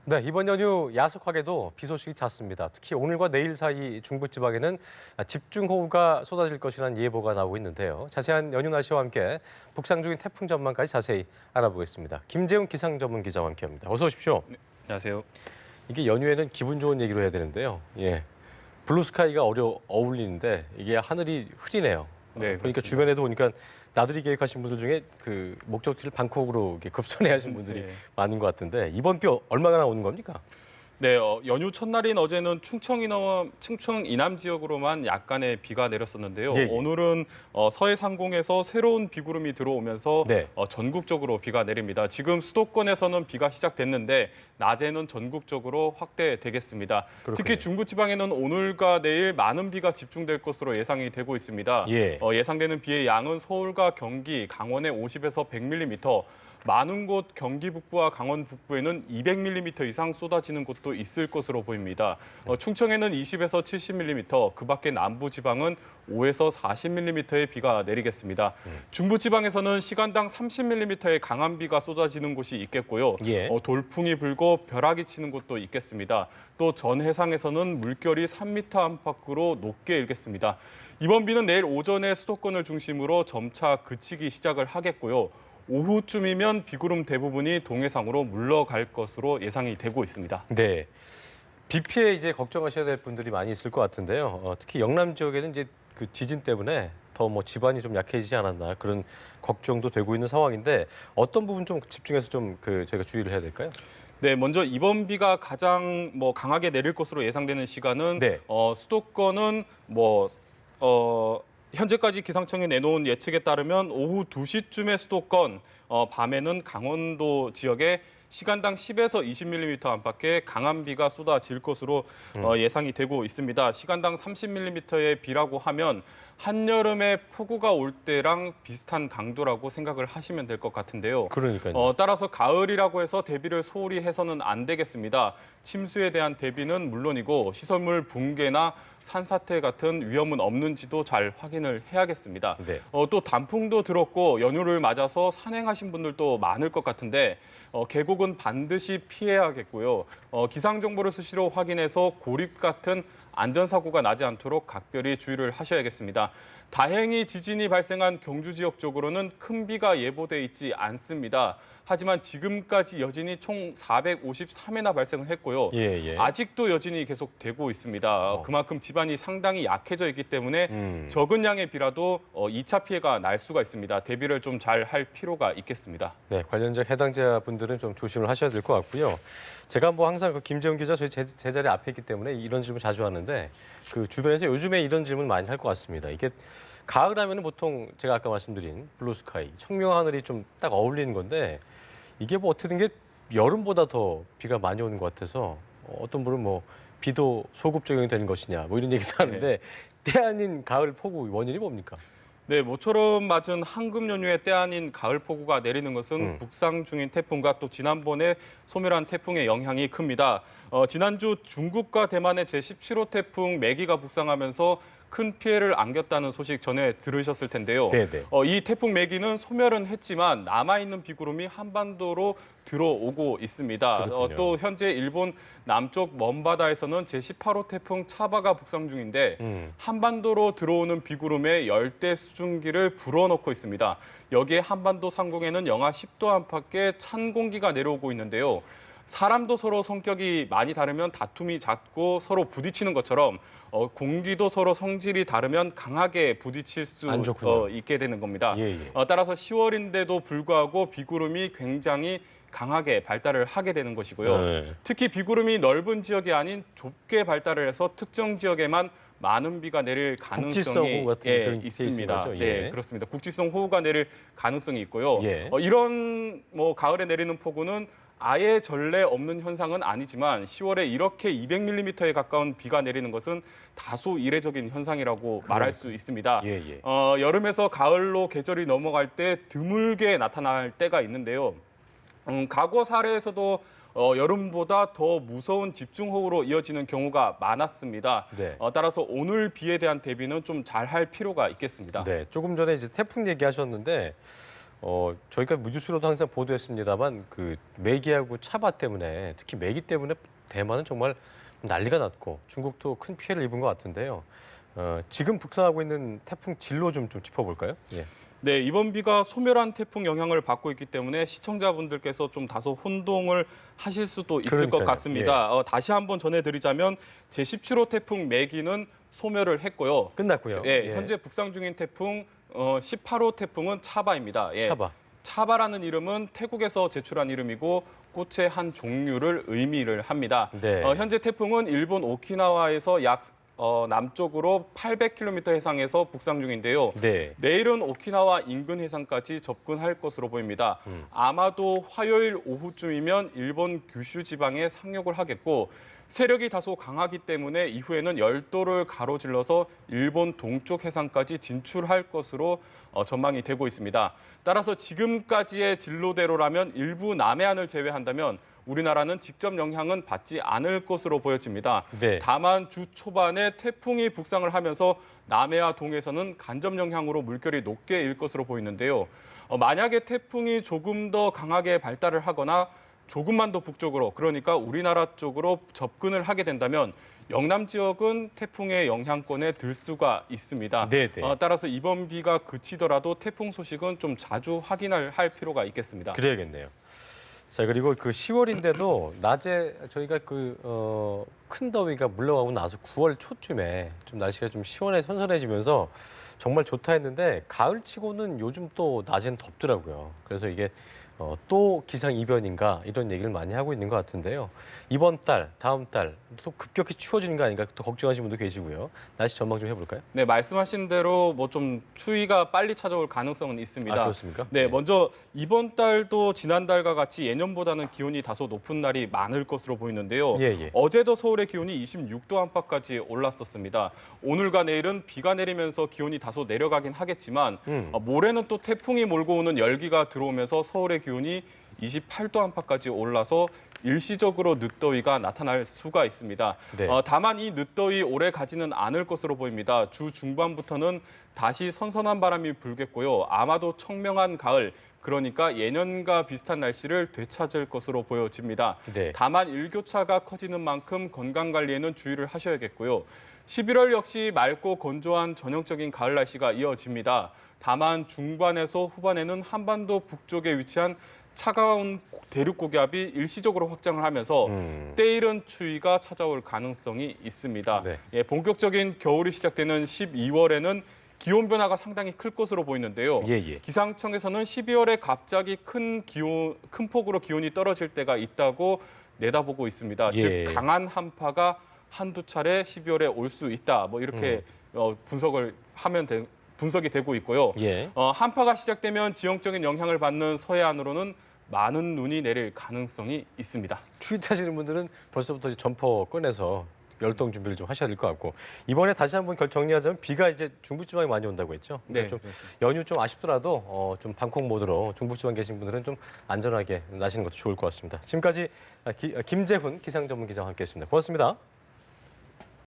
네, 이번 연휴 야속하게도 비 소식이 잦습니다. 특히 오늘과 내일 사이 중부지방에는 집중호우가 쏟아질 것이라는 예보가 나오고 있는데요. 자세한 연휴 날씨와 함께 북상 중인 태풍 전망까지 자세히 알아보겠습니다. 김재훈 기상 전문 기자와 함께합니다. 어서 오십시오. 네, 안녕하세요. 이게 연휴에는 기분 좋은 얘기로 해야 되는데요. 블루스카이가 어울리는데 이게 하늘이 흐리네요. 네, 그러니까 그렇습니다. 주변에도 보니까 나들이 계획하신 분들 중에 그 목적지를 방콕으로 이렇게 급선회 하신 분들이 네. 많은 것 같은데 이번 비 얼마나 오는 겁니까? 네, 연휴 첫날인 어제는 충청 이남 지역으로만 약간의 비가 내렸었는데요. 예, 예. 오늘은 서해 상공에서 새로운 비구름이 들어오면서 네. 전국적으로 비가 내립니다. 지금 수도권에서는 비가 시작됐는데 낮에는 전국적으로 확대되겠습니다. 그렇군요. 특히 중부지방에는 오늘과 내일 많은 비가 집중될 것으로 예상이 되고 있습니다. 예. 예상되는 비의 양은 서울과 경기, 강원에 50에서 100mm, 많은 곳 경기 북부와 강원 북부에는 200mm 이상 쏟아지는 곳도 있을 것으로 보입니다. 충청에는 20에서 70mm, 그 밖에 남부 지방은 5에서 40mm의 비가 내리겠습니다. 중부 지방에서는 시간당 30mm의 강한 비가 쏟아지는 곳이 있겠고요. 예. 돌풍이 불고 벼락이 치는 곳도 있겠습니다. 또 전 해상에서는 물결이 3m 안팎으로 높게 일겠습니다. 이번 비는 내일 오전에 수도권을 중심으로 점차 그치기 시작을 하겠고요. 오후쯤이면 비구름 대부분이 동해상으로 물러갈 것으로 예상이 되고 있습니다. 네. 비 피해 이제 걱정하셔야 될 분들이 많이 있을 것 같은데요. 특히 영남 지역에는 이제 그 지진 때문에 더 뭐 지반이 좀 약해지지 않았나 그런 걱정도 되고 있는 상황인데 어떤 부분 좀 집중해서 좀 저희가 주의를 해야 될까요? 네, 먼저 이번 비가 가장 강하게 내릴 것으로 예상되는 시간은 네. 수도권은 현재까지 기상청이 내놓은 예측에 따르면 오후 2시쯤에 수도권, 밤에는 강원도 지역에 시간당 10에서 20mm 안팎의 강한 비가 쏟아질 것으로 예상이 되고 있습니다. 시간당 30mm의 비라고 하면 한여름에 폭우가 올 때랑 비슷한 강도라고 생각을 하시면 될 것 같은데요. 그러니까요. 따라서 가을이라고 해서 대비를 소홀히 해서는 안 되겠습니다. 침수에 대한 대비는 물론이고 시설물 붕괴나 산사태 같은 위험은 없는지도 잘 확인을 해야겠습니다. 네. 또 단풍도 들었고 연휴를 맞아서 산행하신 분들도 많을 것 같은데 계곡은 반드시 피해야겠고요. 기상 정보를 수시로 확인해서 고립 같은 안전사고가 나지 않도록 각별히 주의를 하셔야겠습니다. 다행히 지진이 발생한 경주 지역 쪽으로는 큰 비가 예보돼 있지 않습니다. 하지만 지금까지 여진이 총 453회나 발생을 했고요. 예. 아직도 여진이 계속되고 있습니다. 그만큼 지반이 상당히 약해져 있기 때문에 적은 양의 비라도 2차 피해가 날 수가 있습니다. 대비를 좀 잘 할 필요가 있겠습니다. 네, 관련자 해당자분들은 좀 조심을 하셔야 될 것 같고요. 제가 뭐 항상 그 김재훈 기자 저희 제자리 앞에 있기 때문에 이런 질문 자주 하는데 그 주변에서 요즘에 이런 질문 많이 할 것 같습니다. 이게 가을 하면은 보통 제가 아까 말씀드린 블루스카이, 청명하늘이 좀 딱 어울리는 건데 이게 뭐 어떻게 된 게 여름보다 더 비가 많이 오는 것 같아서 어떤 분은 뭐 비도 소급 적용이 되는 것이냐 뭐 이런 얘기도 하는데 때 아닌 가을 폭우 원인이 뭡니까? 네, 모처럼 맞은 한금 연휴에 때 아닌 가을 폭우가 내리는 것은 북상 중인 태풍과 또 지난번에 소멸한 태풍의 영향이 큽니다. 지난주 중국과 대만의 제17호 태풍 매기가 북상하면서 큰 피해를 안겼다는 소식 전에 들으셨을 텐데요. 네네. 이 태풍 매기는 소멸은 했지만 남아있는 비구름이 한반도로 들어오고 있습니다. 그렇군요. 또 현재 일본 남쪽 먼바다에서는 제18호 태풍 차바가 북상 중인데 한반도로 들어오는 비구름에 열대 수증기를 불어넣고 있습니다. 여기에 한반도 상공에는 영하 10도 안팎의 찬 공기가 내려오고 있는데요. 사람도 서로 성격이 많이 다르면 다툼이 잦고 서로 부딪히는 것처럼 공기도 서로 성질이 다르면 강하게 부딪힐 수 안 좋군요. 있게 되는 겁니다. 예. 따라서 10월인데도 불구하고 비구름이 굉장히 강하게 발달을 하게 되는 것이고요. 네. 특히 비구름이 넓은 지역이 아닌 좁게 발달을 해서 특정 지역에만 많은 비가 내릴 국지성 가능성이 호우 같은 그런 게 있는 있습니다. 거죠? 네, 예. 그렇습니다. 국지성 호우가 내릴 가능성이 있고요. 예. 이런 가을에 내리는 폭우는 아예 전례 없는 현상은 아니지만 10월에 이렇게 200mm에 가까운 비가 내리는 것은 다소 이례적인 현상이라고 말할 수 있습니다. 예. 여름에서 가을로 계절이 넘어갈 때 드물게 나타날 때가 있는데요. 과거 사례에서도 여름보다 더 무서운 집중호우로 이어지는 경우가 많았습니다. 네. 따라서 오늘 비에 대한 대비는 좀 잘 할 필요가 있겠습니다. 네, 조금 전에 이제 태풍 얘기하셨는데 저희가 무주수로도 항상 보도했습니다만 그 메기하고 차바 때문에 특히 메기 때문에 대만은 정말 난리가 났고 중국도 큰 피해를 입은 것 같은데요. 지금 북상하고 있는 태풍 진로 좀 짚어볼까요? 예. 네, 이번 비가 소멸한 태풍 영향을 받고 있기 때문에 시청자분들께서 좀 다소 혼동을 하실 수도 있을 그러니까요. 것 같습니다. 다시 한번 전해드리자면 제17호 태풍 메기는 소멸을 했고요. 끝났고요. 예, 현재 북상 중인 태풍 18호 태풍은 차바입니다. 예. 차바. 차바라는 이름은 태국에서 제출한 이름이고 꽃의 한 종류를 의미를 합니다. 네. 현재 태풍은 일본 오키나와에서 약 남쪽으로 800km 해상에서 북상 중인데요. 네. 내일은 오키나와 인근 해상까지 접근할 것으로 보입니다. 아마도 화요일 오후쯤이면 일본 규슈 지방에 상륙을 하겠고 세력이 다소 강하기 때문에 이후에는 열도를 가로질러서 일본 동쪽 해상까지 진출할 것으로 전망이 되고 있습니다. 따라서 지금까지의 진로대로라면 일부 남해안을 제외한다면 우리나라는 직접 영향은 받지 않을 것으로 보여집니다. 네. 다만 주 초반에 태풍이 북상을 하면서 남해와 동해에서는 간접 영향으로 물결이 높게 일 것으로 보이는데요. 만약에 태풍이 조금 더 강하게 발달을 하거나 조금만 더 북쪽으로, 그러니까 우리나라 쪽으로 접근을 하게 된다면 영남 지역은 태풍의 영향권에 들 수가 있습니다. 네네. 따라서 이번 비가 그치더라도 태풍 소식은 좀 자주 확인할 필요가 있겠습니다. 그래야겠네요. 자, 그리고 그 10월인데도 낮에 저희가 큰 더위가 물러가고 나서 9월 초쯤에 좀 날씨가 좀 선선해지면서 정말 좋다 했는데 가을치고는 요즘 또 낮에는 덥더라고요. 그래서 이게 또 기상이변인가 이런 얘기를 많이 하고 있는 것 같은데요. 이번 달, 다음 달 또 급격히 추워지는 거 아닌가 또 걱정하시는 분도 계시고요. 날씨 전망 좀 해볼까요? 네, 말씀하신 대로 뭐 좀 추위가 빨리 찾아올 가능성은 있습니다. 아, 그렇습니까? 네, 먼저 이번 달도 지난달과 같이 예년보다는 기온이 다소 높은 날이 많을 것으로 보이는데요. 예. 어제도 서울의 기온이 26도 안팎까지 올랐었습니다. 오늘과 내일은 비가 내리면서 기온이 다소 내려가긴 하겠지만 모레는 또 태풍이 몰고 오는 열기가 들어오면서 서울의 기온이 28도 안팎까지 올라서 일시적으로 늦더위가 나타날 수가 있습니다. 네. 다만 이 늦더위 오래 가지는 않을 것으로 보입니다. 주 중반부터는 다시 선선한 바람이 불겠고요. 아마도 청명한 가을, 그러니까 예년과 비슷한 날씨를 되찾을 것으로 보여집니다. 네. 다만 일교차가 커지는 만큼 건강 관리에는 주의를 하셔야겠고요. 11월 역시 맑고 건조한 전형적인 가을 날씨가 이어집니다. 다만 중반에서 후반에는 한반도 북쪽에 위치한 차가운 대륙 고기압이 일시적으로 확장을 하면서 때이른 추위가 찾아올 가능성이 있습니다. 네. 예, 본격적인 겨울이 시작되는 12월에는 기온 변화가 상당히 클 것으로 보이는데요. 예. 기상청에서는 12월에 갑자기 큰 폭으로 기온이 떨어질 때가 있다고 내다보고 있습니다. 예. 즉 강한 한파가 한두 차례 12월에 올 수 있다. 뭐 이렇게 분석이 되고 있고요. 예. 한파가 시작되면 지형적인 영향을 받는 서해안으로는 많은 눈이 내릴 가능성이 있습니다. 추위 타시는 분들은 벌써부터 이제 점퍼 꺼내서 열동 준비를 좀 하셔야 될 것 같고 이번에 다시 한번 정리하자면 비가 이제 중부지방에 많이 온다고 했죠. 네. 좀 연휴 좀 아쉽더라도 좀 방콕 모드로 중부지방 계신 분들은 좀 안전하게 나시는 것도 좋을 것 같습니다. 지금까지 김재훈 기상전문기자와 함께했습니다. 고맙습니다.